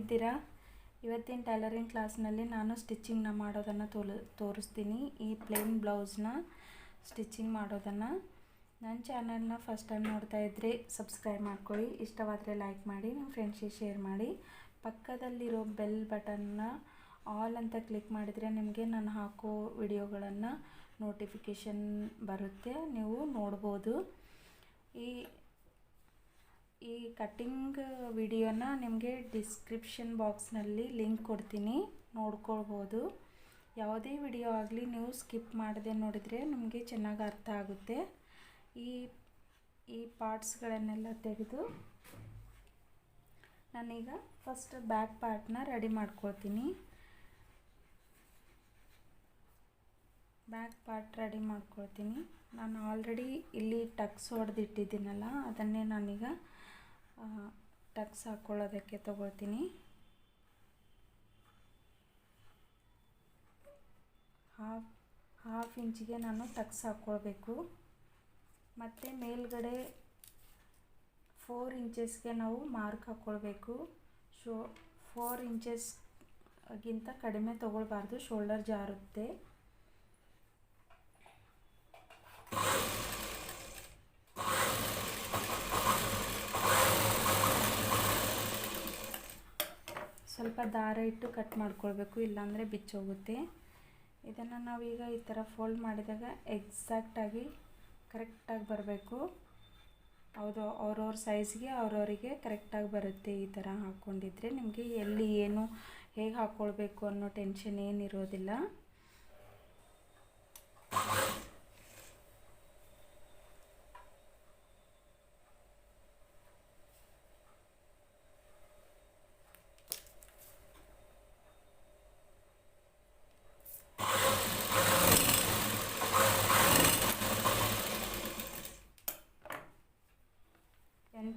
ಹೇಗಿದ್ದೀರಾ? ಇವತ್ತಿನ ಟೈಲರಿಂಗ್ ಕ್ಲಾಸ್ನಲ್ಲಿ ನಾನು ಸ್ಟಿಚಿಂಗ್ನ ಮಾಡೋದನ್ನು ತೋರಿಸ್ತೀನಿ. ಈ ಪ್ಲೇನ್ ಬ್ಲೌಸ್ನ ಸ್ಟಿಚಿಂಗ್ ಮಾಡೋದನ್ನು. ನನ್ನ ಚಾನಲ್ನ ಫಸ್ಟ್ ಟೈಮ್ ನೋಡ್ತಾ ಇದ್ದರೆ ಸಬ್ಸ್ಕ್ರೈಬ್ ಮಾಡ್ಕೊಳ್ಳಿ, ಇಷ್ಟವಾದರೆ ಲೈಕ್ ಮಾಡಿ, ನಿಮ್ಮ ಫ್ರೆಂಡ್ಸಿಗೆ ಶೇರ್ ಮಾಡಿ. ಪಕ್ಕದಲ್ಲಿರೋ ಬೆಲ್ ಬಟನ್ನ ಆಲ್ ಅಂತ ಕ್ಲಿಕ್ ಮಾಡಿದರೆ ನಿಮಗೆ ನಾನು ಹಾಕೋ ವಿಡಿಯೋಗಳನ್ನು ನೋಟಿಫಿಕೇಷನ್ ಬರುತ್ತೆ, ನೀವು ನೋಡ್ಬೋದು. ಈ ಕಟ್ಟಿಂಗ್ ವಿಡಿಯೋನ ನಿಮಗೆ ಡಿಸ್ಕ್ರಿಪ್ಷನ್ ಬಾಕ್ಸ್ನಲ್ಲಿ ಲಿಂಕ್ ಕೊಡ್ತೀನಿ, ನೋಡ್ಕೊಳ್ಬೋದು. ಯಾವುದೇ ವಿಡಿಯೋ ಆಗಲಿ ನೀವು ಸ್ಕಿಪ್ ಮಾಡದೆ ನೋಡಿದರೆ ನಿಮಗೆ ಚೆನ್ನಾಗಿ ಅರ್ಥ ಆಗುತ್ತೆ. ಈ ಪಾರ್ಟ್ಸ್ಗಳನ್ನೆಲ್ಲ ತೆಗೆದು ನಾನೀಗ ಫಸ್ಟ್ ಬ್ಯಾಕ್ ಪಾರ್ಟ್ನ ರೆಡಿ ಮಾಡ್ಕೊಳ್ತೀನಿ. ನಾನು ಆಲ್ರೆಡಿ ಇಲ್ಲಿ ಟಕ್ಸ್ ಹೊಡೆದಿಟ್ಟಿದ್ದೀನಲ್ಲ, ಅದನ್ನೇ ನಾನೀಗ ಟಕ್ಸ್ ಹಾಕ್ಕೊಳ್ಳೋದಕ್ಕೆ ತಗೊಳ್ತೀನಿ. ಹಾಫ್ ಇಂಚಿಗೆ ನಾನು ಟಕ್ಸ್ ಹಾಕ್ಕೊಳ್ಬೇಕು. ಮತ್ತು ಮೇಲ್ಗಡೆ 4 ಇಂಚಸ್ಗೆ ನಾವು ಮಾರ್ಕ್ ಹಾಕ್ಕೊಳ್ಬೇಕು. 4 ಇಂಚಸ್ಗಿಂತ ಕಡಿಮೆ ತಗೊಳ್ಬಾರ್ದು, ಶೋಲ್ಡರ್ ಜಾರುತ್ತೆ. ಸ್ವಲ್ಪ ದಾರ ಇಟ್ಟು ಕಟ್ ಮಾಡ್ಕೊಳ್ಬೇಕು, ಇಲ್ಲಾಂದರೆ ಬಿಚ್ಚೋಗುತ್ತೆ. ಇದನ್ನು ನಾವೀಗ ಈ ಥರ ಫೋಲ್ಡ್ ಮಾಡಿದಾಗ ಎಕ್ಸಾಕ್ಟಾಗಿ ಕರೆಕ್ಟಾಗಿ ಬರಬೇಕು. ಹೌದು, ಅವ್ರವ್ರ ಸೈಜ್ಗೆ ಅವ್ರವರಿಗೆ ಕರೆಕ್ಟಾಗಿ ಬರುತ್ತೆ. ಈ ಥರ ಹಾಕ್ಕೊಂಡಿದ್ರೆ ನಿಮಗೆ ಎಲ್ಲಿ ಏನು ಹೇಗೆ ಹಾಕ್ಕೊಳ್ಬೇಕು ಅನ್ನೋ ಟೆನ್ಷನ್ ಏನಿರೋದಿಲ್ಲ.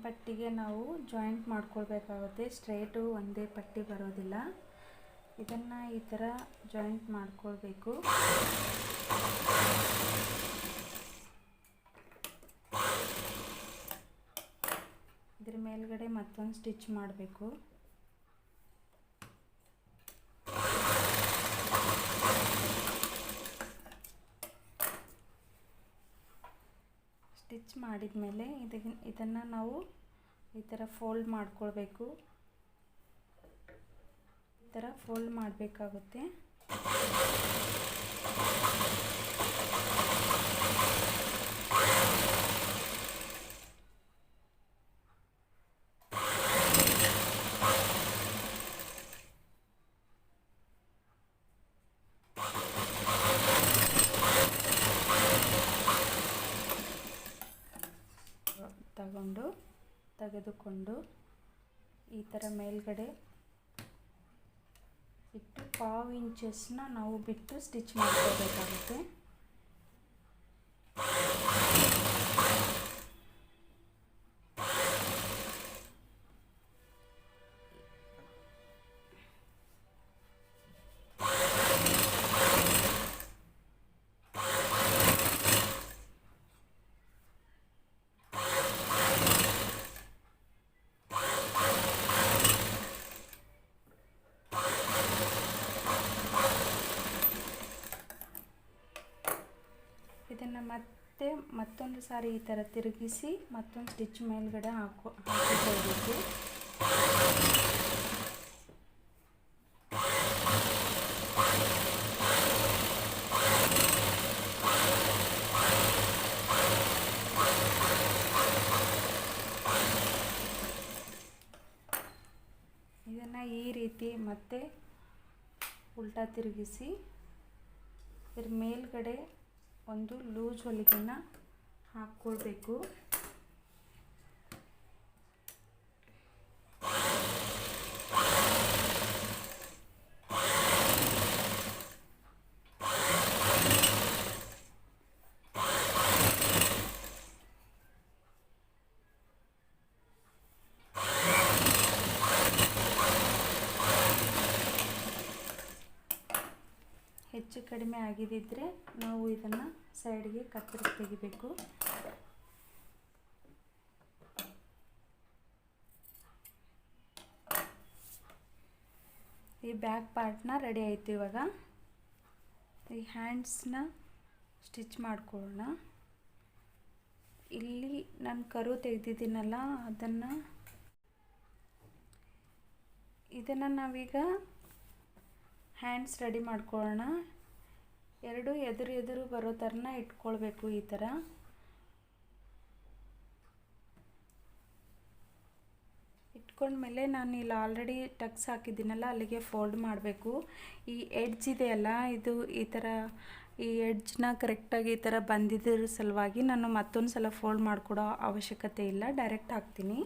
ಪಟ್ಟಿಗೆ ನಾವು ಜಾಯಿಂಟ್ ಮಾಡ್ಕೊಳ್ಬೇಕಾಗುತ್ತೆ, ಸ್ಟ್ರೈಟು ಒಂದೇ ಪಟ್ಟಿ ಬರೋದಿಲ್ಲ. ಇದನ್ನು ಈ ಥರ ಜಾಯಿಂಟ್ ಮಾಡ್ಕೊಳ್ಬೇಕು. ಇದ್ರ ಮೇಲ್ಗಡೆ ಮತ್ತೊಂದು ಸ್ಟಿಚ್ ಮಾಡಬೇಕು. ಸ್ಟಿಚ್ ಮಾಡಿದ ಮೇಲೆ ಇದನ್ನು ನಾವು ಈ ಥರ ಫೋಲ್ಡ್ ಮಾಡ್ಕೊಳ್ಬೇಕು. ಈ ಥರ ಫೋಲ್ಡ್ ಮಾಡಬೇಕಾಗುತ್ತೆ. ತೆಗೆದುಕೊಂಡು ಈ ಥರ ಮೇಲ್ಗಡೆ ಇಟ್ಟು 1/2 ಇಂಚಸ್ನ ನಾವು ಬಿಟ್ಟು ಸ್ಟಿಚ್ ಮಾಡ್ಕೋಬೇಕಾಗುತ್ತೆ. ಇದನ್ನು ಮತ್ತೊಂದು ಸಾರಿ ಈ ಥರ ತಿರುಗಿಸಿ ಮತ್ತೊಂದು ಸ್ಟಿಚ್ ಮೇಲ್ಗಡೆ ಹಾಕಿಕೊಳ್ಬೇಕು. ಇದನ್ನು ಈ ರೀತಿ ಮತ್ತೆ ಉಲ್ಟಾ ತಿರುಗಿಸಿ ಇದ್ರ ಮೇಲ್ಗಡೆ ಒಂದು ಲೂಸ್ ಹೊಲಿಗೆನ ಹಾಕ್ಕೊಳ್ಬೇಕು. ಹೆಚ್ಚು ಕಡಿಮೆ ಆಗಿದ್ದರೆ ನಾವು ಇದನ್ನು ಸೈಡ್ಗೆ ಕತ್ತರಿಸಿ ತೆಗಿಬೇಕು. ಈ ಬ್ಯಾಕ್ ಪಾರ್ಟ್ನ ರೆಡಿ ಆಯಿತು. ಇವಾಗ ಈ ಹ್ಯಾಂಡ್ಸ್ನ ಸ್ಟಿಚ್ ಮಾಡ್ಕೊಳ್ಳೋಣ. ಇಲ್ಲಿ ನಾನು ಕರು ತೆಗೆದಿದ್ದೀನಲ್ಲ ಇದನ್ನು ನಾವೀಗ ಹ್ಯಾಂಡ್ಸ್ ರೆಡಿ ಮಾಡ್ಕೊಳ್ಳೋಣ. ಎರಡು ಎದುರು ಬರೋ ಥರನ ಇಟ್ಕೊಳ್ಬೇಕು. ಈ ಥರ ಇಟ್ಕೊಂಡ್ಮೇಲೆ ನಾನು ಇಲ್ಲಿ ಆಲ್ರೆಡಿ ಟಕ್ಸ್ ಹಾಕಿದ್ದೀನಲ್ಲ ಅಲ್ಲಿಗೆ ಫೋಲ್ಡ್ ಮಾಡಬೇಕು. ಈ ಎಡ್ಜ್ ಇದೆಯಲ್ಲ ಇದು ಈ ಥರ ಈ ಎಡ್ಜ್ನ ಕರೆಕ್ಟಾಗಿ ಈ ಥರ ಬಂದಿದ್ರ ಸಲುವಾಗಿ ನಾನು ಮತ್ತೊಂದು ಸಲ ಫೋಲ್ಡ್ ಮಾಡಿಕೊಡೋ ಅವಶ್ಯಕತೆ ಇಲ್ಲ, ಡೈರೆಕ್ಟ್ ಹಾಕ್ತೀನಿ.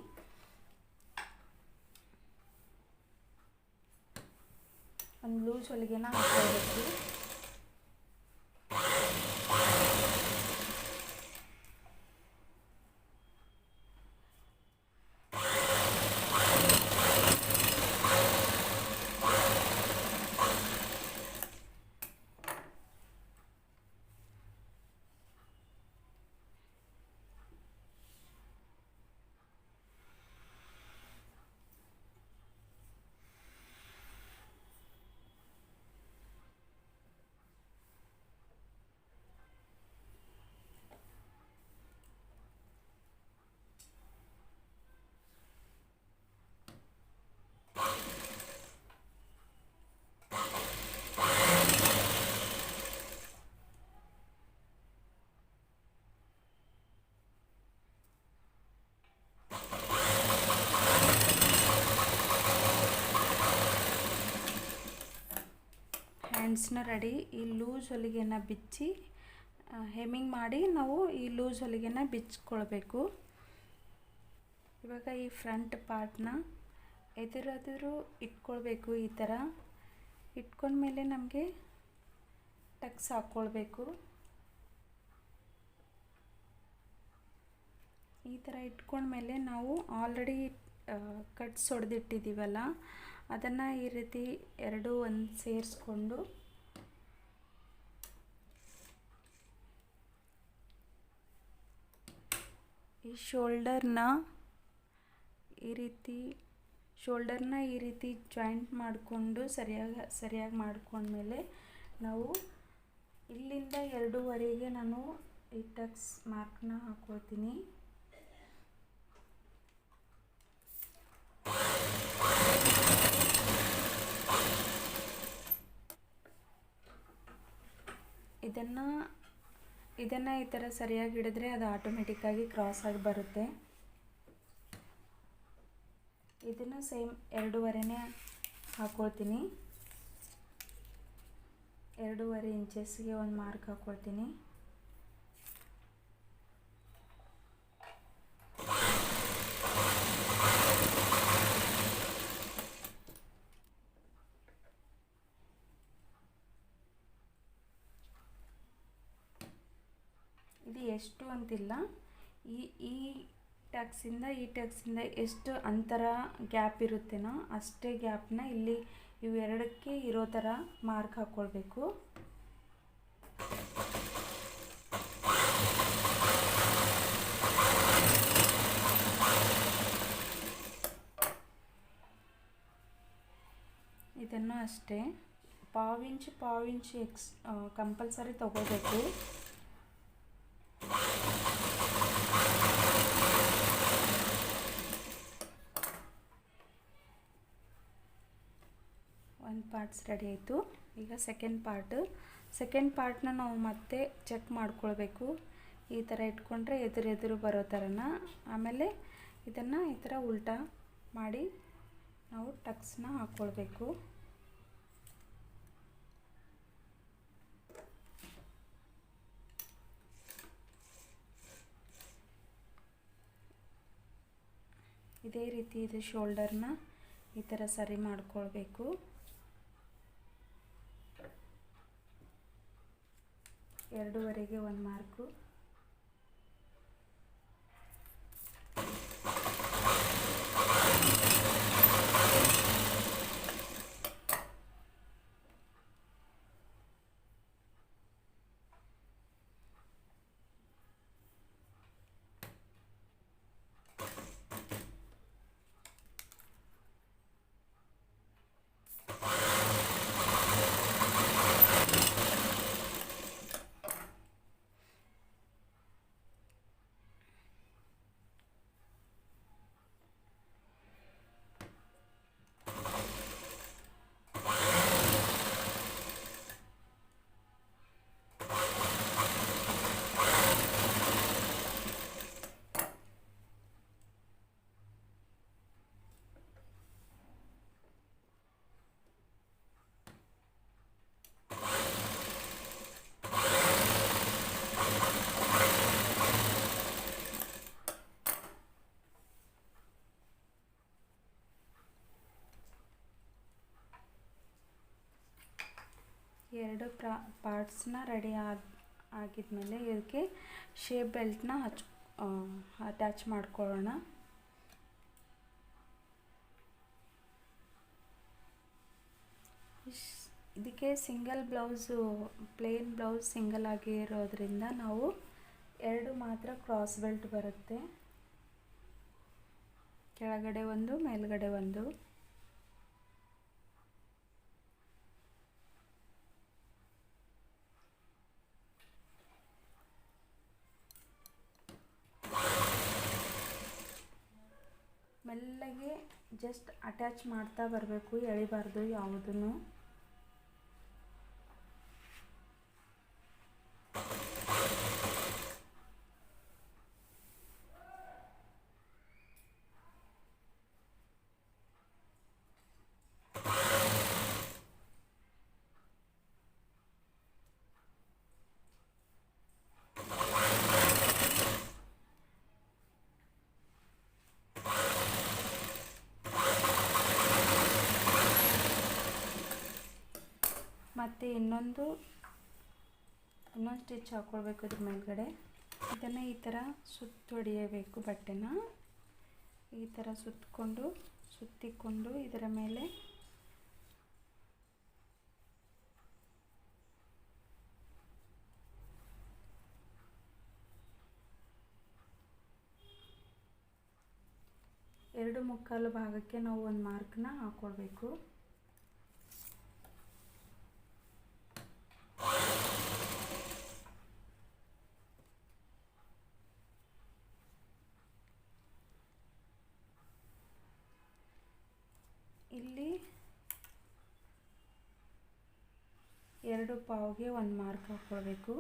ಒಂದು ಲೂಸ್ ಹೊಲಿಗೆನ ಹಾಕ್ಕೊಳ್ಬೇಕು. ಹ್ಯಾಂಡ್ಸ್ನ ರೆಡಿ. ಈ ಲೂಸ್ ಹೊಲಿಗೆನ ಬಿಚ್ಚಿ ಹೆಮ್ಮಿಂಗ್ ಮಾಡಿ ನಾವು ಈ ಲೂಸ್ ಹೊಲಿಗೆನ ಬಿಚ್ಕೊಳ್ಬೇಕು. ಇವಾಗ ಈ ಫ್ರಂಟ್ ಪಾರ್ಟ್ನ ಎದುರು ಇಟ್ಕೊಳ್ಬೇಕು. ಈ ಥರ ಇಟ್ಕೊಂಡ್ಮೇಲೆ ನಮಗೆ ಟಕ್ಸ್ ಹಾಕ್ಕೊಳ್ಬೇಕು. ಈ ಥರ ಇಟ್ಕೊಂಡ್ಮೇಲೆ ನಾವು ಆಲ್ರೆಡಿ ಕಟ್ಸ್ ಹೊಡೆದಿಟ್ಟಿದ್ದೀವಲ್ಲ ಅದನ್ನು ಈ ರೀತಿ ಎರಡು ಒಂದು ಸೇರಿಸ್ಕೊಂಡು ಈ ಶೋಲ್ಡರ್ನ ಈ ರೀತಿ ಜಾಯಿಂಟ್ ಮಾಡಿಕೊಂಡು ಸರಿಯಾಗಿ ಮಾಡ್ಕೊಂಡ್ಮೇಲೆ ನಾವು ಇಲ್ಲಿಂದ 2ವರೆಗೆ ನಾನು ಈ ಟಕ್ಸ್ ಮಾರ್ಕ್ನ ಹಾಕ್ಕೊಳ್ತೀನಿ. ಇದನ್ನು ಈ ಥರ ಸರಿಯಾಗಿ ಹಿಡಿದ್ರೆ ಅದು ಆಟೋಮೆಟಿಕ್ಕಾಗಿ ಕ್ರಾಸ್ ಆಗಿ ಬರುತ್ತೆ. ಇದನ್ನು ಸೇಮ್ 2ವರೆನೇ ಹಾಕ್ಕೊಳ್ತೀನಿ. 2.5 ಇಂಚಸ್ಗೆ ಒಂದು ಮಾರ್ಕ್ ಹಾಕ್ಕೊಳ್ತೀನಿ. ಇದು ಎಷ್ಟು ಅಂತಿಲ್ಲ, ಈ ಟ್ಯಾಕ್ಸಿಂದ ಎಷ್ಟು ಅಂತರ ಗ್ಯಾಪ್ ಇರುತ್ತೇನೋ ಅಷ್ಟೇ ಗ್ಯಾಪ್ನ ಇಲ್ಲಿ ಇವೆರಡಕ್ಕೆ ಇರೋ ಥರ ಮಾರ್ಕ್ ಹಾಕ್ಕೊಳ್ಬೇಕು. ಇದನ್ನು ಅಷ್ಟೇ ಪಾವು ಇಂಚ್ ಕಂಪಲ್ಸರಿ ತಗೋಬೇಕು. ಒಂದು ಪಾರ್ಟ್ಸ್ ರೆಡಿ ಆಯಿತು. ಈಗ ಸೆಕೆಂಡ್ ಪಾರ್ಟ್ನ ನಾವು ಮತ್ತೆ ಚೆಕ್ ಮಾಡ್ಕೊಳ್ಬೇಕು. ಈ ಥರ ಇಟ್ಕೊಂಡ್ರೆ ಎದುರು ಬರೋ ಥರನ. ಆಮೇಲೆ ಇದನ್ನು ಈ ಥರ ಉಲ್ಟಾ ಮಾಡಿ ನಾವು ಟಕ್ಸ್ನ ಹಾಕ್ಕೊಳ್ಬೇಕು. ಇದೇ ರೀತಿ ಇದು ಶೋಲ್ಡರ್ನ ಈ ಥರ ಸರಿ ಮಾಡ್ಕೊಳ್ಬೇಕು. ಎರಡೂವರೆಗೆ ಒಂದು ಮಾರ್ಕು. ಎರಡು ಪಾರ್ಟ್ಸ್ನ ರೆಡಿ ಆಗಿದ್ಮೇಲೆ ಇದಕ್ಕೆ ಶೇಪ್ ಬೆಲ್ಟ್ನ ಅಟ್ಯಾಚ್ ಮಾಡ್ಕೊಳ್ಳೋಣ. ಇದಕ್ಕೆ single blouse, plain blouse single ಆಗಿರೋದ್ರಿಂದ ನಾವು ಎರಡು ಮಾತ್ರ ಕ್ರಾಸ್ ಬೆಲ್ಟ್ ಬರುತ್ತೆ, ಕೆಳಗಡೆ ಒಂದು ಮೇಲ್ಗಡೆ ಒಂದು. ಮೆಲ್ಲಗೆ ಜಸ್ಟ್ ಅಟ್ಯಾಚ್ ಮಾಡ್ತಾ ಬರಬೇಕು, ಎಳಿಬಾರ್ದು ಯಾವುದನ್ನು. ಮತ್ತು ಇನ್ನೊಂದು ಸ್ಟಿಚ್ ಹಾಕ್ಕೊಳ್ಬೇಕು ಇದ್ರ ಮೇಲ್ಗಡೆ. ಇದನ್ನು ಈ ಥರ ಸುತ್ತು ಹೊಡೆಯಬೇಕು, ಬಟ್ಟೆನ ಈ ಥರ ಸುತ್ತಿಕೊಂಡು ಇದರ ಮೇಲೆ ಎರಡು ಮುಕ್ಕಾಲು ಭಾಗಕ್ಕೆ ನಾವು ಒಂದು ಮಾರ್ಕ್ನ ಹಾಕ್ಕೊಳ್ಬೇಕು. ಇಲ್ಲಿ ಎರಡು ಪಾವ್ಗೆ ಒಂದು ಮಾರ್ಕ್ ಹಾಕ್ಕೊಳ್ಬೇಕು.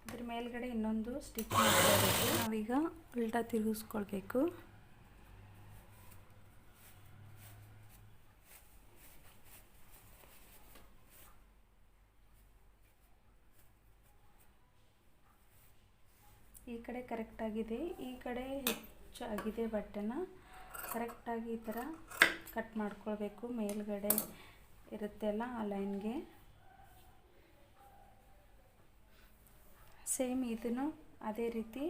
ಇದ್ರ ಮೇಲ್ಗಡೆ ಇನ್ನೊಂದು ಸ್ಟಿಚ್ ಮಾಡ್ಕೊಳ್ಬೇಕು. ನಾವೀಗ ಉಲ್ಟಾ ತಿರುಗಿಸ್ಕೊಳ್ಬೇಕು. ಈ ಕಡೆ ಕರೆಕ್ಟಾಗಿದೆ, ಈ ಕಡೆ ಹೆಚ್ಚಾಗಿದೆ. ಬಟ್ಟೆನ ಕರೆಕ್ಟಾಗಿ ಈ ಥರ ಕಟ್ ಮಾಡ್ಕೊಳ್ಬೇಕು, ಮೇಲ್ಗಡೆ ಇರುತ್ತೆಲ್ಲ ಆ ಲೈನ್ಗೆ. ಸೇಮ್ ಇದನ್ನು ಅದೇ ರೀತಿ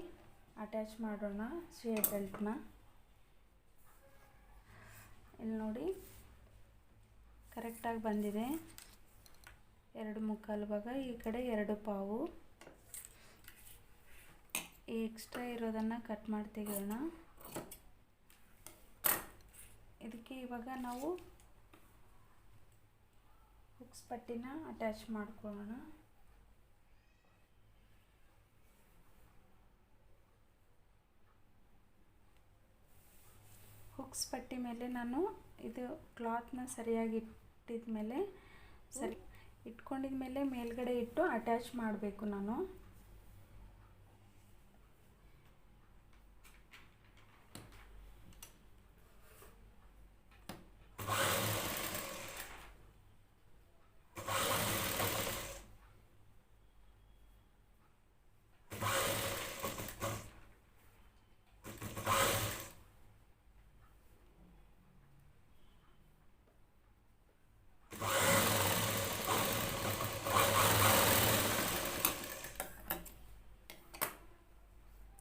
ಅಟ್ಯಾಚ್ ಮಾಡೋಣ ಶೇಪ್ ಬೆಲ್ಟ್ನ. ಇಲ್ಲಿ ನೋಡಿ ಕರೆಕ್ಟಾಗಿ ಬಂದಿದೆ. ಎರಡು ಮುಕ್ಕಾಲು ಭಾಗ, ಈ ಕಡೆ ಎರಡು ಪಾವು. ಈ ಎಕ್ಸ್ಟ್ರಾ ಇರೋದನ್ನು ಕಟ್ ಮಾಡಿ ತೆಗೆಯೋಣ. ಇದಕ್ಕೆ ಇವಾಗ ನಾವು ಹುಕ್ಸ್ ಪಟ್ಟಿನ ಅಟ್ಯಾಚ್ ಮಾಡ್ಕೊಳ್ಳೋಣ. ಹುಕ್ಸ್ ಪಟ್ಟಿ ಮೇಲೆ ನಾನು ಇದು ಕ್ಲಾತ್ನ ಸರಿಯಾಗಿ ಇಟ್ಟಿದ ಮೇಲೆ ಇಟ್ಕೊಂಡಿದ ಮೇಲೆ ಮೇಲ್ಗಡೆ ಇಟ್ಟು ಅಟ್ಯಾಚ್ ಮಾಡಬೇಕು ನಾನು.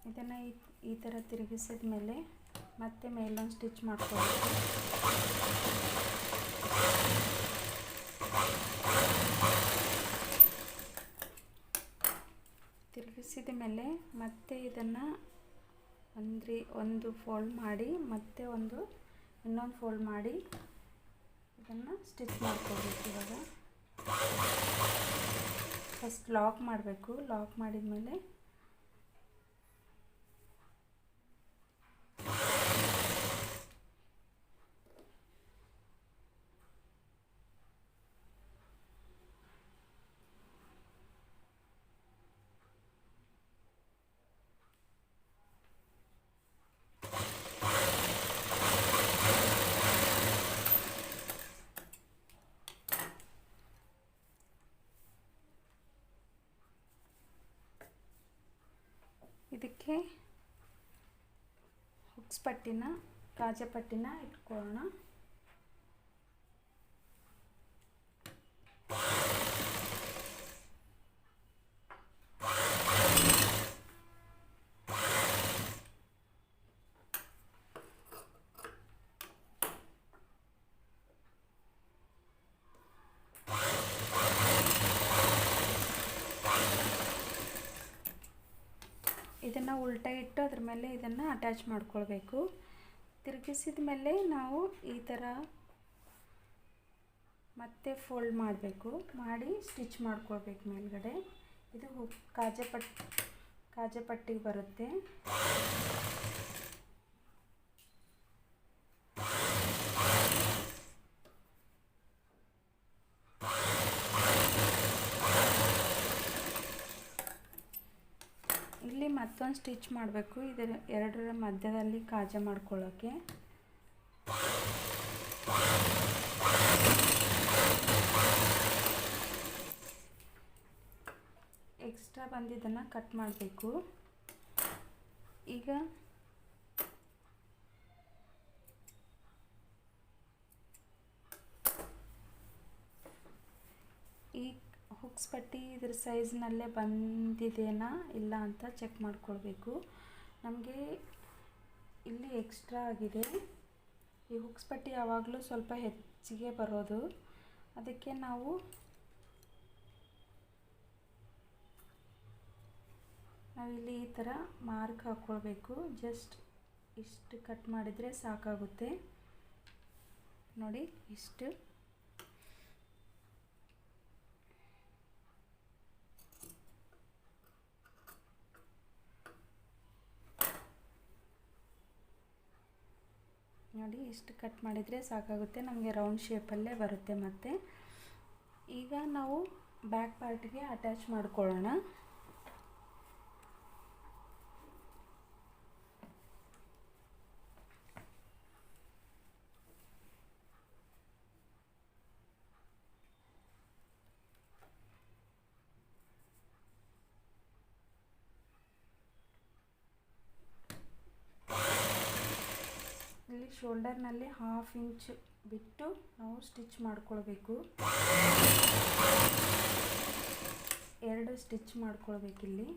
ಇದನ್ನು ಈ ಥರ ತಿರುಗಿಸಿದ ಮೇಲೆ ಮತ್ತೆ ಮೇಲೊಂದು ಸ್ಟಿಚ್ ಮಾಡ್ಕೊಳ್ಬೇಕು. ತಿರುಗಿಸಿದ ಮೇಲೆ ಮತ್ತೆ ಇದನ್ನು ಒಂದು ಫೋಲ್ಡ್ ಮಾಡಿ ಮತ್ತೆ ಇನ್ನೊಂದು ಫೋಲ್ಡ್ ಮಾಡಿ ಇದನ್ನು ಸ್ಟಿಚ್ ಮಾಡ್ಕೊಳ್ಬೇಕು. ಇವಾಗ ಫಸ್ಟ್ ಲಾಕ್ ಮಾಡಬೇಕು. ಲಾಕ್ ಮಾಡಿದ ಮೇಲೆ ಇದಕ್ಕೆ ಹುಕ್ಸ್ ಪಟ್ಟಿನ ಕಾಜಾ ಪಟ್ಟಿನ ಇಟ್ಕೊಳ್ಳೋಣ. ಇದನ್ನು ಉಲ್ಟಾ ಇಟ್ಟು ಅದ್ರ ಮೇಲೆ ಇದನ್ನು ಅಟ್ಯಾಚ್ ಮಾಡ್ಕೊಳ್ಬೇಕು. ತಿರುಗಿಸಿದ ಮೇಲೆ ನಾವು ಈ ಥರ ಮತ್ತೆ ಫೋಲ್ಡ್ ಮಾಡಬೇಕು, ಮಾಡಿ ಸ್ಟಿಚ್ ಮಾಡ್ಕೊಳ್ಬೇಕು ಮೇಲ್ಗಡೆ. ಇದು ಕಾಜಾ ಪಟ್ಟಿಗೆ ಬರುತ್ತೆ. ಇಲ್ಲಿ ಮತ್ತೊಂದು ಸ್ಟಿಚ್ ಮಾಡಬೇಕು, ಇದರ ಎರಡರ ಮಧ್ಯದಲ್ಲಿ ಕಾಜಾ ಮಾಡ್ಕೊಳ್ಳೋಕ್ಕೆ. ಎಕ್ಸ್ಟ್ರಾ ಬಂದಿದ್ದನ್ನು ಕಟ್ ಮಾಡಬೇಕು. ಈಗ ಈ ಹುಕ್ಸ್ ಪಟ್ಟಿ ಇದ್ರ ಸೈಜ್ನಲ್ಲೇ ಬಂದಿದೆನಾ ಇಲ್ಲ ಅಂತ ಚೆಕ್ ಮಾಡ್ಕೊಳ್ಬೇಕು. ನಮಗೆ ಇಲ್ಲಿ ಎಕ್ಸ್ಟ್ರಾ ಆಗಿದೆ. ಈ ಹುಕ್ಸ್ ಪಟ್ಟಿ ಯಾವಾಗಲೂ ಸ್ವಲ್ಪ ಹೆಚ್ಚಿಗೆ ಬರೋದು, ಅದಕ್ಕೆ ನಾವಿಲ್ಲಿ ಈ ಥರ ಮಾರ್ಕ್ ಹಾಕ್ಕೊಳ್ಬೇಕು. ಜಸ್ಟ್ ಇಷ್ಟು ಕಟ್ ಮಾಡಿದರೆ ಸಾಕಾಗುತ್ತೆ. ನೋಡಿ ಇಷ್ಟು. ನೋಡಿ ಇಷ್ಟು ಕಟ್ ಮಾಡಿದರೆ ಸಾಕಾಗುತ್ತೆ, ನಮಗೆ ರೌಂಡ್ ಶೇಪಲ್ಲೇ ಬರುತ್ತೆ. ಮತ್ತು ಈಗ ನಾವು ಬ್ಯಾಕ್ ಪಾರ್ಟ್ಗೆ ಅಟ್ಯಾಚ್ ಮಾಡ್ಕೊಳ್ಳೋಣ. ಇಲ್ಲಿ ಶೋಲ್ಡರ್ನಲ್ಲಿ 1/2 ಇಂಚ್ ಬಿಟ್ಟು ನಾವು ಸ್ಟಿಚ್ ಮಾಡ್ಕೊಳ್ಬೇಕು. 2 ಸ್ಟಿಚ್ ಮಾಡ್ಕೊಳ್ಬೇಕಿಲ್ಲಿ.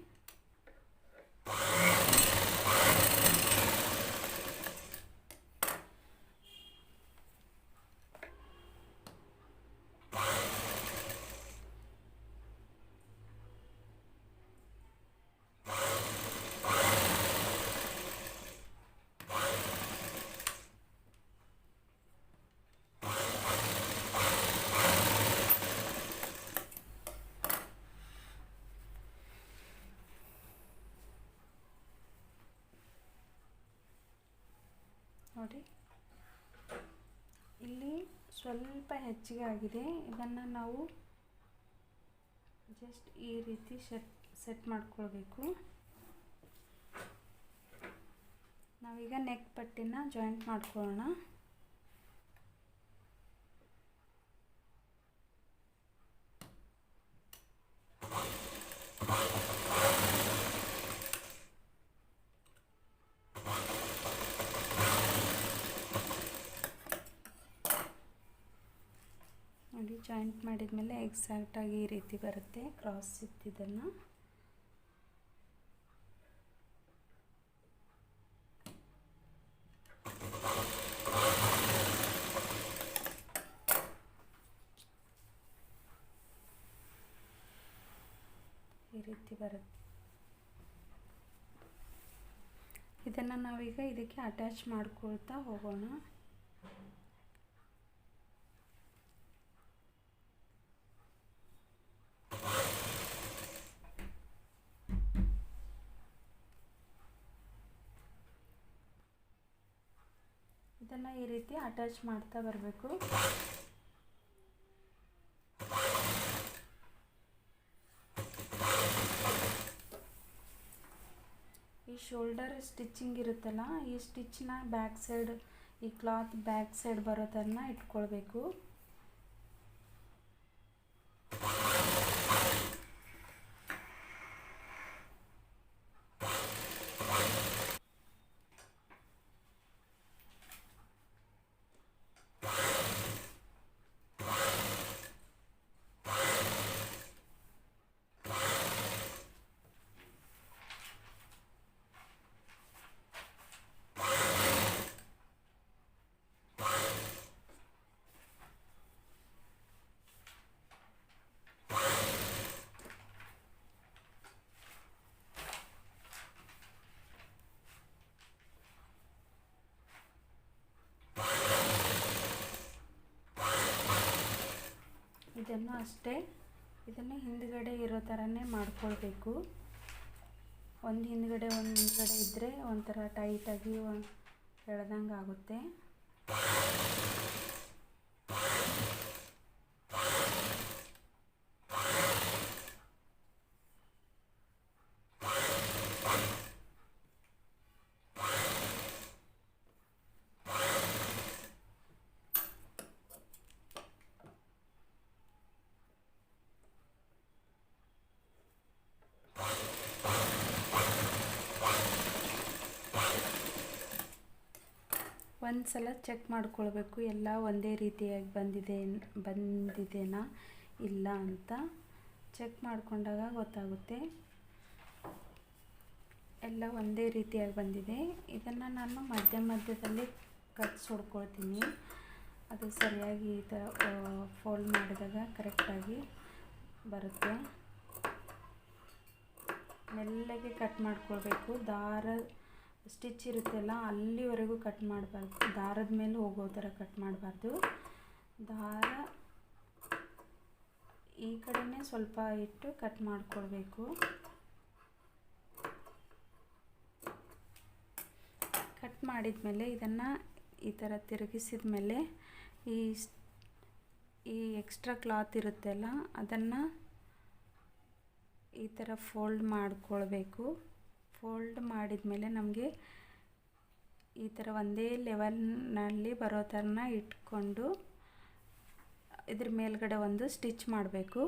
ನೋಡಿ ಇಲ್ಲಿ ಸ್ವಲ್ಪ ಹೆಚ್ಚಿಗೆ ಆಗಿದೆ. ಇದನ್ನು ನಾವು ಜಸ್ಟ್ ಈ ರೀತಿ ಸೆಟ್ ಮಾಡ್ಕೊಳ್ಬೇಕು. ನಾವೀಗ ನೆಕ್ ಪಟ್ಟಿನ ಜಾಯಿಂಟ್ ಮಾಡ್ಕೊಳ್ಳೋಣ. ನೋಡಿ ಜಾಯಿಂಟ್ ಮಾಡಿದ ಮೇಲೆ ಎಕ್ಸಾಕ್ಟಾಗಿ ಈ ರೀತಿ ಬರುತ್ತೆ. ಕ್ರಾಸ್ ಇದ್ದಿದ್ದನ್ನು ಈ ರೀತಿ ಬರುತ್ತೆ. ಇದನ್ನು ನಾವೀಗ ಇದಕ್ಕೆ ಅಟ್ಯಾಚ್ ಮಾಡ್ಕೊಳ್ತಾ ಹೋಗೋಣ. ಇದನ್ನು ಈ ರೀತಿ ಅಟ್ಯಾಚ್ ಮಾಡ್ತಾ ಬರಬೇಕು. ಈ ಶೋಲ್ಡರ್ ಸ್ಟಿಚಿಂಗ್ ಇರುತ್ತಲ್ಲ, ಈ ಸ್ಟಿಚ್ನ ಬ್ಯಾಕ್ ಸೈಡ್, ಈ ಕ್ಲಾತ್ ಬ್ಯಾಕ್ ಸೈಡ್ ಬರೋದನ್ನು ಇಟ್ಕೊಳ್ಬೇಕು. ಇದನ್ನು ಅಷ್ಟೇ, ಇದನ್ನು ಹಿಂದ್ಗಡೆ ಇರೋ ಥರನೇ ಮಾಡ್ಕೊಳ್ಬೇಕು. ಒಂದು ಹಿಂದ್ಗಡೆ ಒಂದು ಮುಂದ್ಗಡೆ ಇದ್ದರೆ ಒಂಥರ ಟೈಟಾಗಿ ಎಳ್ದಂಗೆ ಆಗುತ್ತೆ. ಒಂದು ಸಲ ಚೆಕ್ ಮಾಡ್ಕೊಳ್ಬೇಕು ಎಲ್ಲ ಒಂದೇ ರೀತಿಯಾಗಿ ಬಂದಿದೆನಾ ಇಲ್ಲ ಅಂತ. ಚೆಕ್ ಮಾಡಿಕೊಂಡಾಗ ಗೊತ್ತಾಗುತ್ತೆ ಎಲ್ಲ ಒಂದೇ ರೀತಿಯಾಗಿ ಬಂದಿದೆ. ಇದನ್ನು ನಾನು ಮಧ್ಯದಲ್ಲಿ ಕಟ್ಸ್ ಹೊಡ್ಕೊಳ್ತೀನಿ. ಅದು ಸರಿಯಾಗಿ ಈ ಥರ ಫೋಲ್ಡ್ ಮಾಡಿದಾಗ ಕರೆಕ್ಟಾಗಿ ಬರುತ್ತೆ. ಮೆಲ್ಲಗೆ ಕಟ್ ಮಾಡ್ಕೊಳ್ಬೇಕು. ದಾರ ಸ್ಟಿಚ್ ಇರುತ್ತೆಲ್ಲ ಅಲ್ಲಿವರೆಗೂ ಕಟ್ ಮಾಡಬಾರ್ದು, ದಾರದ ಮೇಲೆ ಹೋಗೋ ಥರ ಕಟ್ ಮಾಡಬಾರ್ದು. ದಾರ ಈ ಕಡೆನೇ ಸ್ವಲ್ಪ ಇಟ್ಟು ಕಟ್ ಮಾಡ್ಕೊಳ್ಬೇಕು. ಕಟ್ ಮಾಡಿದ ಮೇಲೆ ಇದನ್ನು ಈ ಥರ ತಿರುಗಿಸಿದ ಮೇಲೆ ಈ ಎಕ್ಸ್ಟ್ರಾ ಕ್ಲಾತ್ ಇರುತ್ತೆಲ್ಲ ಅದನ್ನು ಈ ಥರ ಫೋಲ್ಡ್ ಮಾಡ್ಕೊಳ್ಬೇಕು. ಫೋಲ್ಡ್ ಮಾಡಿದ ಮೇಲೆ ನಮಗೆ ಈ ಥರ ಒಂದೇ ಲೆವೆಲ್ನಲ್ಲಿ ಬರೋ ಥರನ ಇಟ್ಕೊಂಡು ಇದ್ರ ಮೇಲ್ಗಡೆ ಒಂದು ಸ್ಟಿಚ್ ಮಾಡಬೇಕು.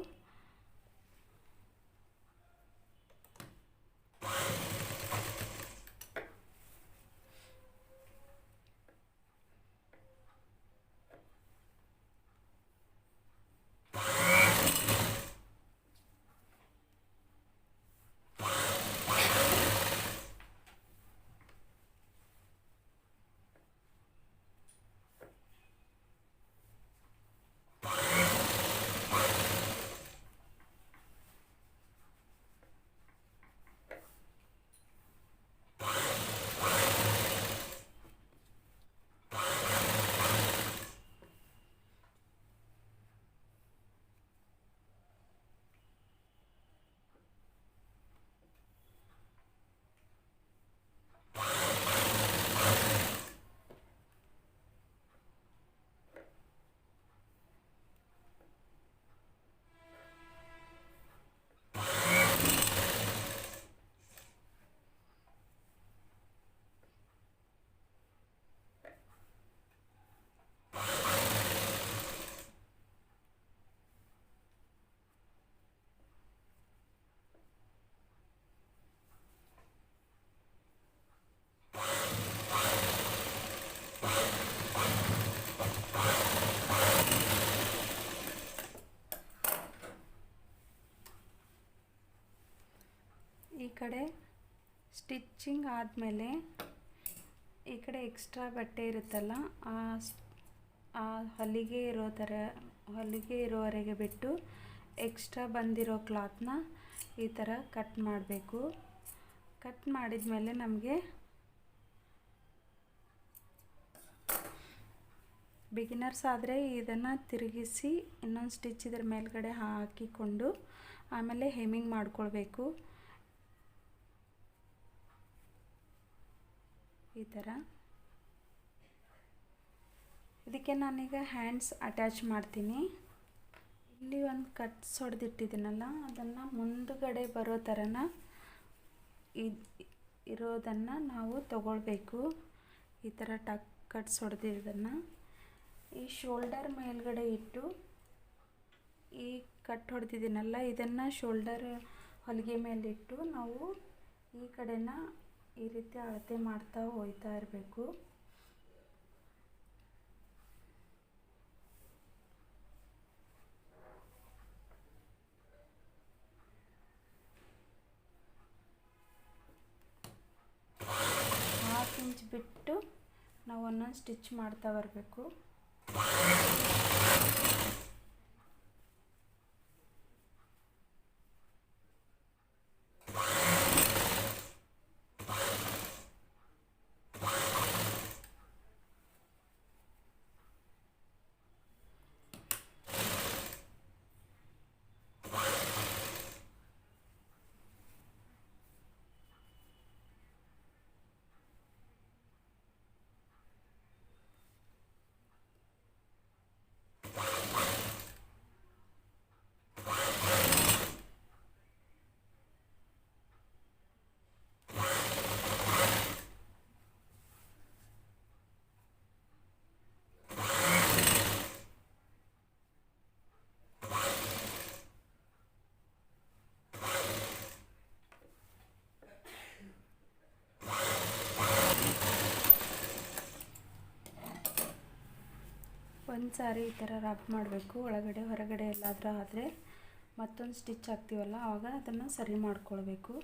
ಈ ಕಡೆ ಸ್ಟಿಚ್ಚಿಂಗ್ ಆದಮೇಲೆ ಈ ಕಡೆ ಎಕ್ಸ್ಟ್ರಾ ಬಟ್ಟೆ ಇರುತ್ತಲ್ಲ ಆ ಹೊಲಿಗೆ ಇರೋವರೆಗೆ ಬಿಟ್ಟು ಎಕ್ಸ್ಟ್ರಾ ಬಂದಿರೋ ಕ್ಲಾತ್ನ ಈ ಥರ ಕಟ್ ಮಾಡಬೇಕು. ಕಟ್ ಮಾಡಿದ ಮೇಲೆ ನಮಗೆ ಬಿಗಿನರ್ಸ್ ಆದರೆ ಇದನ್ನು ತಿರುಗಿಸಿ ಇನ್ನೊಂದು ಸ್ಟಿಚ್ ಇದರ ಮೇಲ್ಗಡೆ ಹಾಕಿಕೊಂಡು ಆಮೇಲೆ ಹೆಮ್ಮಿಂಗ್ ಮಾಡ್ಕೊಳ್ಬೇಕು. ಈ ಥರ ಇದಕ್ಕೆ ನಾನೀಗ ಹ್ಯಾಂಡ್ಸ್ ಅಟ್ಯಾಚ್ ಮಾಡ್ತೀನಿ. ಇಲ್ಲಿ ಒಂದು ಕಟ್ಸ್ ಹೊಡೆದಿಟ್ಟಿದ್ದೀನಲ್ಲ ಅದನ್ನು ಮುಂದುಗಡೆ ಬರೋ ಥರನ ಇರೋದನ್ನು ನಾವು ತಗೊಳ್ಬೇಕು. ಈ ಥರ ಕಟ್ಸ್ ಹೊಡೆದಿರೋದನ್ನು ಈ ಶೋಲ್ಡರ್ ಮೇಲ್ಗಡೆ ಇಟ್ಟು ಈ ಕಟ್ ಹೊಡೆದಿದ್ದೀನಲ್ಲ ಇದನ್ನು ಶೋಲ್ಡರ್ ಹೊಲಿಗೆ ಮೇಲಿಟ್ಟು ನಾವು ಈ ಕಡೆನ ಈ ರೀತಿ ಅಳತೆ ಮಾಡ್ತಾ ಹೋಗ್ತಾ ಇರಬೇಕು. ಹಾಫ್ ಇಂಚ್ ಬಿಟ್ಟು ನಾವು ಒಂದೊಂದು ಸ್ಟಿಚ್ ಮಾಡ್ತಾ ಬರಬೇಕು. ಒಂದು ಸಾರಿ ಈ ಥರ ರಬ್ ಮಾಡಬೇಕು. ಒಳಗಡೆ ಹೊರಗಡೆ ಎಲ್ಲಾದರೂ ಆದರೆ ಮತ್ತೊಂದು ಸ್ಟಿಚ್ ಹಾಕ್ತೀವಲ್ಲ ಆವಾಗ ಅದನ್ನು ಸರಿ ಮಾಡ್ಕೊಳ್ಬೇಕು.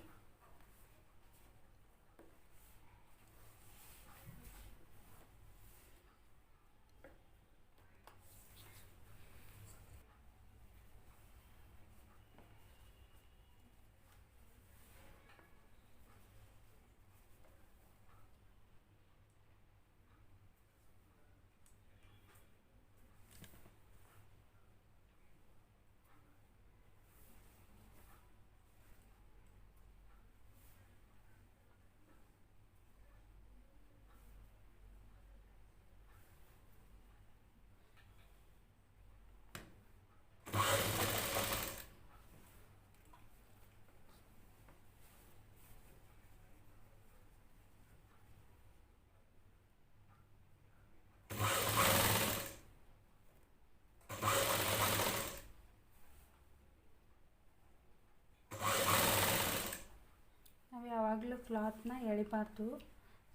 ಯಾವಾಗಲೂ ಕ್ಲಾತ್ನ ಎಳಿಬಾರ್ದು,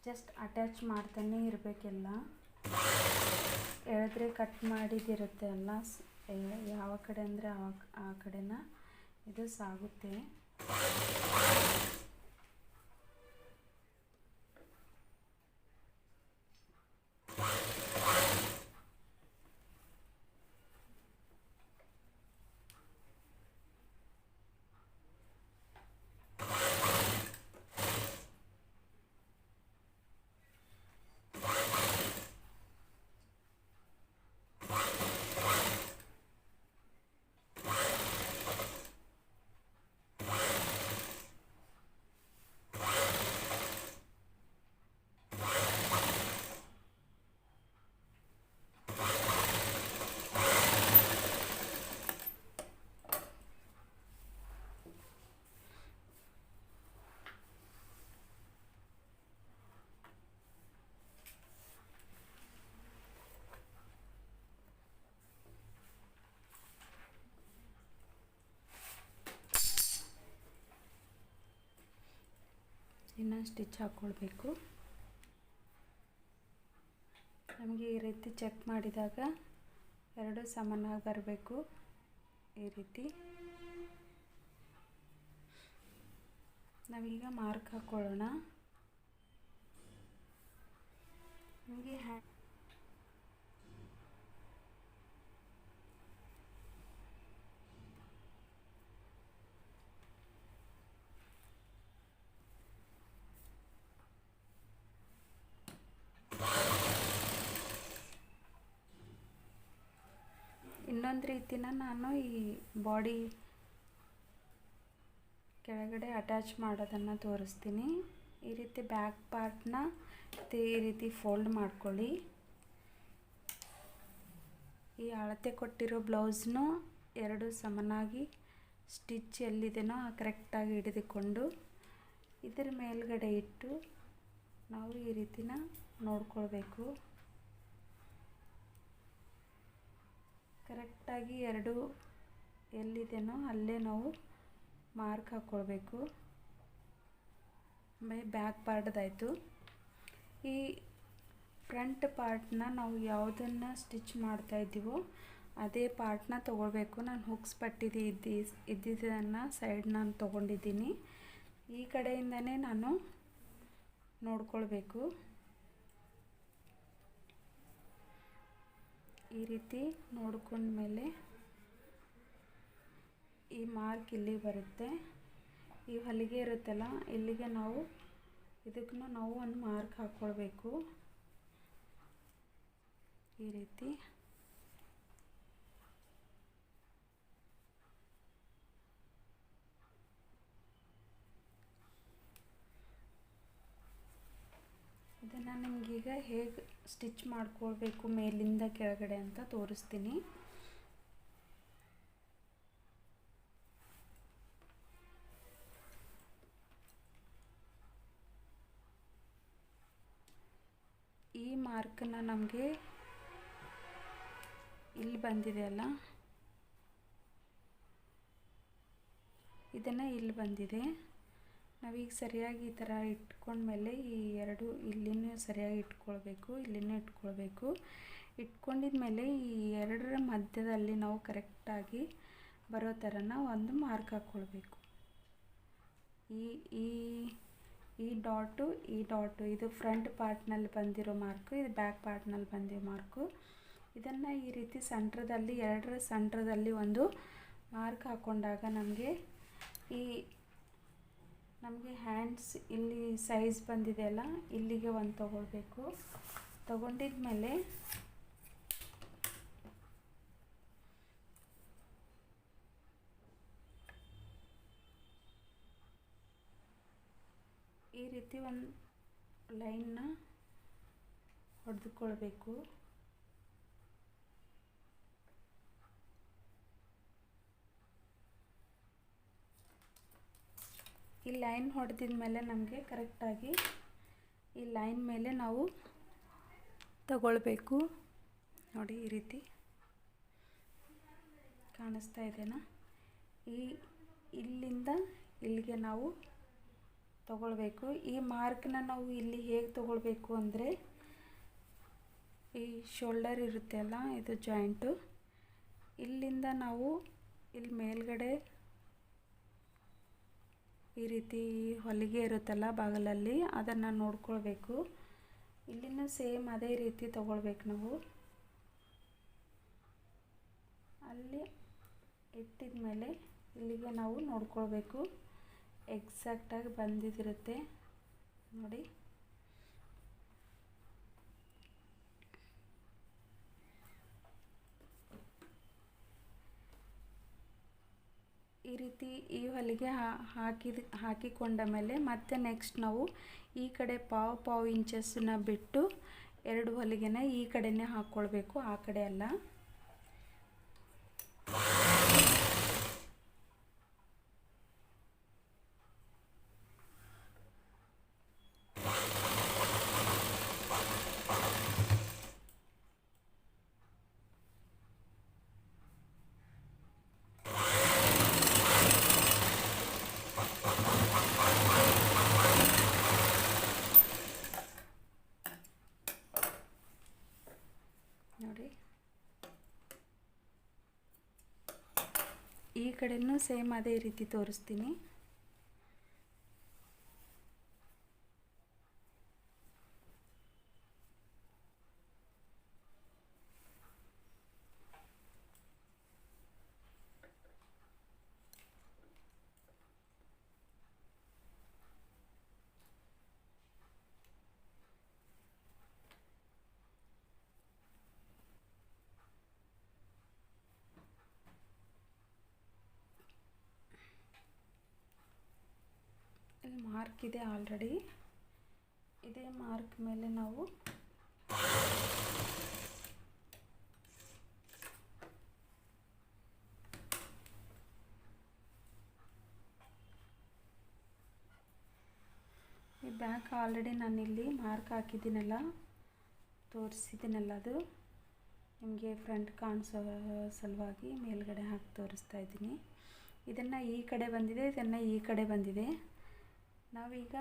ಜಸ್ಟ್ ಅಟ್ಯಾಚ್ ಮಾಡ್ತಾನೆ ಇರಬೇಕೆಲ್ಲ. ಎಳೆದ್ರೆ ಕಟ್ ಮಾಡಿದಿರುತ್ತೆ ಅಲ್ಲ, ಯಾವ ಕಡೆ ಅಂದರೆ ಆ ಕಡೆನ ಇದು ಸಾಗುತ್ತೆ. ಇನ್ನು ಸ್ಟಿಚ್ ಹಾಕ್ಕೊಳ್ಬೇಕು. ನಮಗೆ ಈ ರೀತಿ ಚೆಕ್ ಮಾಡಿದಾಗ ಎರಡು ಸಮಾನಾಗಿ ಬರಬೇಕು. ಈ ರೀತಿ ನಾವೀಗ ಮಾರ್ಕ್ ಹಾಕ್ಕೊಳ್ಳೋಣ. ನಮಗೆ ಇನ್ನೊಂದು ರೀತಿನ ನಾನು ಈ ಬಾಡಿ ಕೆಳಗಡೆ ಅಟ್ಯಾಚ್ ಮಾಡೋದನ್ನು ತೋರಿಸ್ತೀನಿ. ಈ ರೀತಿ ಬ್ಯಾಕ್ ಪಾರ್ಟ್ನ ಈ ರೀತಿ ಫೋಲ್ಡ್ ಮಾಡ್ಕೊಳ್ಳಿ. ಈ ಅಳತೆ ಕೊಟ್ಟಿರೋ ಬ್ಲೌಸ್ನು ಎರಡು ಸಮನಾಗಿ ಸ್ಟಿಚ್ ಎಲ್ಲಿದೆನೋ ಕರೆಕ್ಟಾಗಿ ಹಿಡಿದುಕೊಂಡು ಇದರ ಮೇಲ್ಗಡೆ ಇಟ್ಟು ನಾವು ಈ ರೀತಿನ ನೋಡ್ಕೊಳ್ಬೇಕು. ಕರೆಕ್ಟಾಗಿ ಎರಡು ಎಲ್ಲಿದೆನೋ ಅಲ್ಲೇ ನಾವು ಮಾರ್ಕ್ ಹಾಕ್ಕೊಳ್ಬೇಕು. ಬ್ಯಾಕ್ ಪಾರ್ಟ್ದಾಯಿತು. ಈ ಫ್ರಂಟ್ ಪಾರ್ಟ್ನ ನಾವು ಯಾವುದನ್ನು ಸ್ಟಿಚ್ ಮಾಡ್ತಾ ಇದ್ದೀವೋ ಅದೇ ಪಾರ್ಟ್ನ ತೊಗೊಳ್ಬೇಕು. ನಾನು ಹುಕ್ಸ್ ಪಟ್ಟಿದ್ದು ಇದ್ದಿದ್ದನ್ನು ಸೈಡ್ ನಾನು ತೊಗೊಂಡಿದ್ದೀನಿ. ಈ ಕಡೆಯಿಂದನೇ ನಾನು ನೋಡ್ಕೊಳ್ಬೇಕು. ಈ ರೀತಿ ನೋಡ್ಕೊಂಡ್ಮೇಲೆ ಈ ಮಾರ್ಕ್ ಇಲ್ಲಿ ಬರುತ್ತೆ. ಈ ಹೊಲಿಗೆ ಇರುತ್ತಲ್ಲ ಇಲ್ಲಿಗೆ ನಾವು ಇದಕ್ಕೂ ನಾವು ಒಂದು ಮಾರ್ಕ್ ಹಾಕ್ಕೊಳ್ಬೇಕು. ಈ ರೀತಿ ಇದನ್ನು ನಿಮಗೀಗ ಹೇಗೆ ಸ್ಟಿಚ್ ಮಾಡ್ಕೊಳ್ಬೇಕು ಮೇಲಿಂದ ಕೆಳಗಡೆ ಅಂತ ತೋರಿಸ್ತೀನಿ. ಈ ಮಾರ್ಕನ್ನು ನಮಗೆ ಇಲ್ಲಿ ಬಂದಿದೆ ಅಲ್ಲ, ಇದನ್ನು ಇಲ್ಲಿ ಬಂದಿದೆ. ನಾವೀಗ ಸರಿಯಾಗಿ ಈ ಥರ ಇಟ್ಕೊಂಡ್ಮೇಲೆ ಈ ಎರಡು ಇಲ್ಲಿನೂ ಸರಿಯಾಗಿ ಇಟ್ಕೊಳ್ಬೇಕು, ಇಲ್ಲಿನೂ ಇಟ್ಕೊಳ್ಬೇಕು. ಇಟ್ಕೊಂಡಿದ ಮೇಲೆ ಈ ಎರಡರ ಮಧ್ಯದಲ್ಲಿ ನಾವು ಕರೆಕ್ಟಾಗಿ ಬರೋ ಥರನ ಒಂದು ಮಾರ್ಕ್ ಹಾಕ್ಕೊಳ್ಬೇಕು. ಈ ಈ ಈ ಡಾಟು ಇದು ಫ್ರಂಟ್ ಪಾರ್ಟ್ನಲ್ಲಿ ಬಂದಿರೋ ಮಾರ್ಕು, ಇದು ಬ್ಯಾಕ್ ಪಾರ್ಟ್ನಲ್ಲಿ ಬಂದಿರೋ ಮಾರ್ಕು. ಇದನ್ನು ಈ ರೀತಿ ಸೆಂಟ್ರದಲ್ಲಿ, ಎರಡರ ಸೆಂಟ್ರದಲ್ಲಿ ಒಂದು ಮಾರ್ಕ್ ಹಾಕ್ಕೊಂಡಾಗ ನಮಗೆ ಹ್ಯಾಂಡ್ಸ್ ಇಲ್ಲಿ ಸೈಜ್ ಬಂದಿದೆಯಲ್ಲ, ಇಲ್ಲಿಗೆ ಒಂದು ತಗೊಳ್ಬೇಕು. ತಗೊಂಡಿದ ಮೇಲೆ ಈ ರೀತಿ ಒಂದು ಲೈನ್ನ ಹೊಡೆದುಕೊಳ್ಬೇಕು. ಈ ಲೈನ್ ಹೊಡೆದಿದ ಮೇಲೆ ನಮಗೆ ಕರೆಕ್ಟಾಗಿ ಈ ಲೈನ್ ಮೇಲೆ ನಾವು ತಗೊಳ್ಬೇಕು. ನೋಡಿ, ಈ ರೀತಿ ಕಾಣಿಸ್ತಾ ಇದೆನಾ? ಇಲ್ಲಿಂದ ಇಲ್ಲಿಗೆ ನಾವು ತಗೊಳ್ಬೇಕು. ಈ ಮಾರ್ಕ್ನ ನಾವು ಇಲ್ಲಿ ಹೇಗೆ ತಗೊಳ್ಬೇಕು ಅಂದರೆ, ಈ ಶೋಲ್ಡರ್ ಇರುತ್ತೆ ಅಲ್ಲ, ಇದು ಜಾಯಿಂಟು, ಇಲ್ಲಿಂದ ನಾವು ಇಲ್ಲಿ ಮೇಲ್ಗಡೆ ಈ ರೀತಿ ಹೊಲಿಗೆ ಇರುತ್ತಲ್ಲ ಬಾಗಲಲ್ಲಿ, ಅದನ್ನು ನೋಡ್ಕೊಳ್ಬೇಕು. ಇಲ್ಲಿನೂ ಸೇಮ್ ಅದೇ ರೀತಿ ತಗೊಳ್ಬೇಕು ನಾವು. ಅಲ್ಲಿ ಇಟ್ಟಿದ ಮೇಲೆ ಇಲ್ಲಿಗೆ ನಾವು ನೋಡ್ಕೊಳ್ಬೇಕು. ಎಕ್ಸಾಕ್ಟಾಗಿ ಬಂದಿದಿರುತ್ತೆ ನೋಡಿ. ಈ ರೀತಿ ಈ ಹೊಲಿಗೆ ಹಾಕಿಕೊಂಡ ಮೇಲೆ ಮತ್ತೆ ನೆಕ್ಸ್ಟ್ ನಾವು ಈ ಕಡೆ ಪಾವು ಇಂಚಸ್ಸನ್ನ ಬಿಟ್ಟು ಎರಡು ಹೊಲಿಗೆನ ಈ ಕಡೆನೇ ಹಾಕ್ಕೊಳ್ಬೇಕು, ಆ ಕಡೆ ಅಲ್ಲ. ನೋಡಿ, ಈ ಕಡೆನೂ ಸೇಮ್ ಅದೇ ರೀತಿ ತೋರಿಸ್ತೀನಿ. ಇಲ್ಲಿ ಮಾರ್ಕ್ ಇದೆ ಆಲ್ರೆಡಿ. ಇದೇ ಮಾರ್ಕ್ ಮೇಲೆ ನಾವು ಈ ಬ್ಯಾಕ್ ಆಲ್ರೆಡಿ ನಾನಿಲ್ಲಿ ಮಾರ್ಕ್ ಹಾಕಿದ್ದೀನಲ್ಲ, ತೋರಿಸಿದ್ದೀನಲ್ಲ, ಅದು ನಿಮಗೆ ಫ್ರಂಟ್ ಕಾಣಿಸೋ ಸಲುವಾಗಿ ಮೇಲ್ಗಡೆ ಹಾಕಿ ತೋರಿಸ್ತಾ ಇದ್ದೀನಿ. ಇದನ್ನು ಈ ಕಡೆ ಬಂದಿದೆ, ಇದನ್ನು ಈ ಕಡೆ ಬಂದಿದೆ. ನಾವೀಗ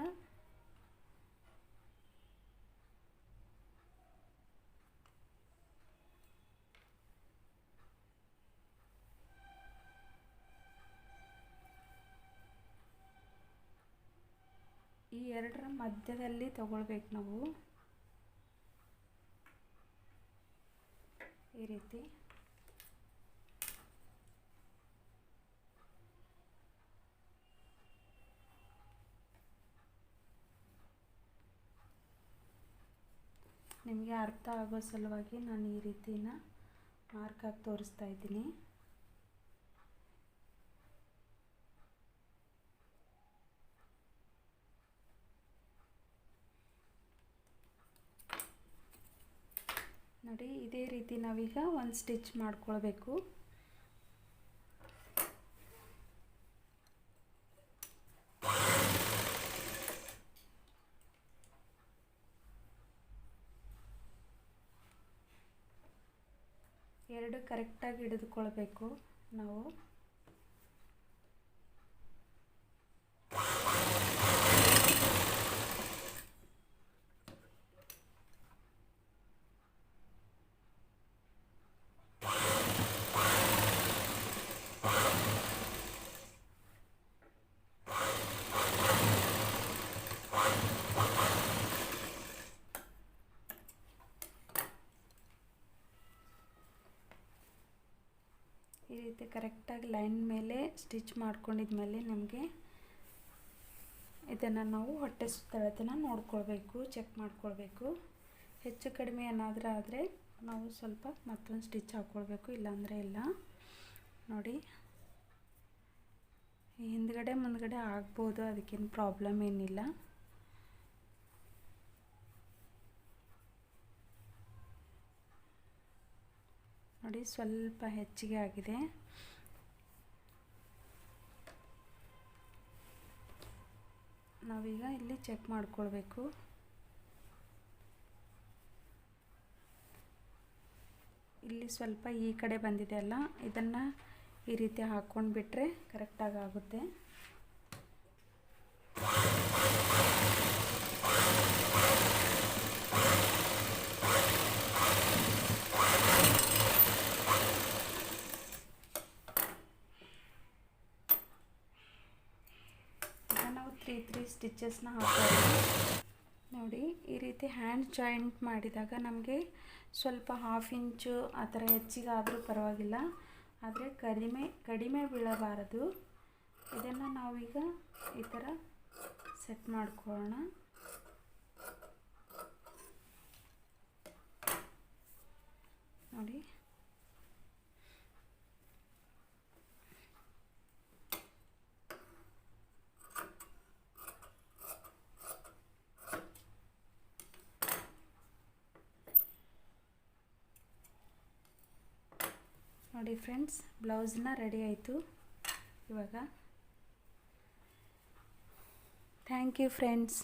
ಈ ಎರಡರ ಮಧ್ಯದಲ್ಲಿ ತಗೊಳ್ಬೇಕು ನಾವು, ಈ ರೀತಿ. ನಿಮಗೆ ಅರ್ಥ ಆಗೋ ಸಲುವಾಗಿ ನಾನು ಈ ರೀತಿನ ಮಾರ್ಕ್ ಹಾಕಿ ತೋರಿಸ್ತಾ ಇದ್ದೀನಿ. ನೋಡಿ, ಇದೇ ರೀತಿ ನಾವೀಗ ಒಂದು ಸ್ಟಿಚ್ ಮಾಡ್ಕೊಳ್ಬೇಕು. ಎರಡು ಕರೆಕ್ಟಾಗಿ ಹಿಡಿದುಕೊಳ್ಬೇಕು ನಾವು. ರೀತಿ ಕರೆಕ್ಟಾಗಿ ಲೈನ್ ಮೇಲೆ ಸ್ಟಿಚ್ ಮಾಡ್ಕೊಂಡಿದ್ಮೇಲೆ ನಮಗೆ ಇದನ್ನು ನಾವು ಹೊಟ್ಟೆ ಸುತ್ತಳತೆನ ನೋಡ್ಕೊಳ್ಬೇಕು, ಚೆಕ್ ಮಾಡ್ಕೊಳ್ಬೇಕು. ಹೆಚ್ಚು ಕಡಿಮೆ ಏನಾದರೂ ಆದರೆ ನಾವು ಸ್ವಲ್ಪ ಮತ್ತೊಂದು ಸ್ಟಿಚ್ ಹಾಕ್ಕೊಳ್ಬೇಕು, ಇಲ್ಲಾಂದರೆ ಇಲ್ಲ. ನೋಡಿ, ಹಿಂದ್ಗಡೆ ಮುಂದ್ಗಡೆ ಆಗ್ಬೋದು, ಅದಕ್ಕೇನು ಪ್ರಾಬ್ಲಮ್ ಏನಿಲ್ಲ. ನೋಡಿ, ಸ್ವಲ್ಪ ಹೆಚ್ಚಿಗೆ ಆಗಿದೆ. ನಾವೀಗ ಇಲ್ಲಿ ಚೆಕ್ ಮಾಡ್ಕೊಳ್ಬೇಕು. ಇಲ್ಲಿ ಸ್ವಲ್ಪ ಈ ಕಡೆ ಬಂದಿದೆ ಅಲ್ಲ, ಇದನ್ನು ಈ ರೀತಿ ಹಾಕ್ಕೊಂಡು ಬಿಟ್ಟರೆ ಕರೆಕ್ಟಾಗಿ ಆಗುತ್ತೆ. ನಾವು 3 ಸ್ಟಿಚಸ್ನ ಹಾಕೋದು. ನೋಡಿ, ಈ ರೀತಿ ಹ್ಯಾಂಡ್ ಜಾಯಿಂಟ್ ಮಾಡಿದಾಗ ನಮಗೆ ಸ್ವಲ್ಪ 1/2 ಇಂಚು ಆ ಥರ ಹೆಚ್ಚಿಗಾದರೂ ಪರವಾಗಿಲ್ಲ, ಆದರೆ ಕಡಿಮೆ ಬೀಳಬಾರದು. ಇದನ್ನು ನಾವೀಗ ಈ ಥರ ಸೆಟ್ ಮಾಡ್ಕೊಳ್ಳೋಣ. ನೋಡಿ, ನೋಡಿ ಫ್ರೆಂಡ್ಸ್, ಬ್ಲೌಸ್ನ ರೆಡಿ ಆಯಿತು ಇವಾಗ. Thank you friends.